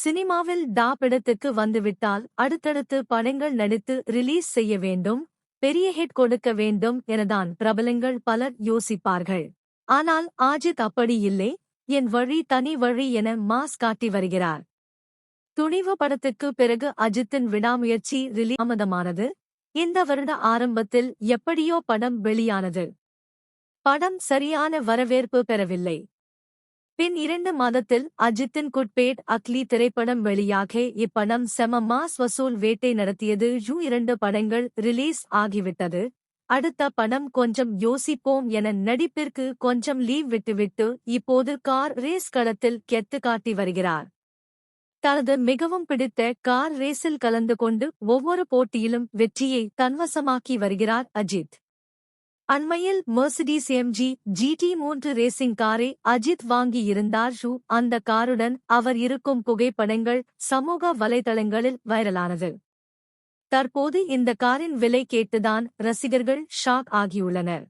சினிமாவில் படத்துக்கு வந்துவிட்டால் அடுத்தடுத்து படங்கள் நடித்து ரிலீஸ் செய்ய வேண்டும், பெரிய ஹிட் கொடுக்க வேண்டும் எனதான் பிரபலங்கள் பலர் யோசிப்பார்கள். ஆனால் அஜித் அப்படி இல்லை. என் வழி தனி வழி என மாஸ் காட்டி வருகிறார். துணிவு படத்துக்கு பிறகு அஜித்தின் விடாமுயற்சி தாமதமானது. இந்த வருட ஆரம்பத்தில் எப்படியோ படம் வெளியானது. படம் சரியான வரவேற்பு பெறவில்லை. பின் 2 மாதத்தில் அஜித்தின் குட்பேட் அக்லி திரைப்படம் வெளியாக இப்படம் செம மாஸ் வசூல் வேட்டை நடத்தியது. 2 படங்கள் ரிலீஸ் ஆகிவிட்டது. அடுத்த படம் கொஞ்சம் யோசிப்போம் என நடிப்பிற்கு கொஞ்சம் லீவ் விட்டுவிட்டு இப்போது கார் ரேஸ் களத்தில் கெத்து காட்டி வருகிறார். தனது மிகவும் பிடித்த கார் ரேஸில் கலந்து கொண்டு ஒவ்வொரு போட்டியிலும் வெற்றியை தன்வசமாக்கி வருகிறார் அஜித். அண்மையில் மெர்சிடிஸ் AMG GT3 ரேசிங் காரை அஜித் வாங்கி இருந்தார். அந்த காருடன் அவர் இருக்கும் புகைப்படங்கள் சமூக வலைதளங்களில் வைரலானது. தற்போது இந்த காரின் விலை கேட்டுதான் ரசிகர்கள் ஷாக் ஆகியுள்ளனர்.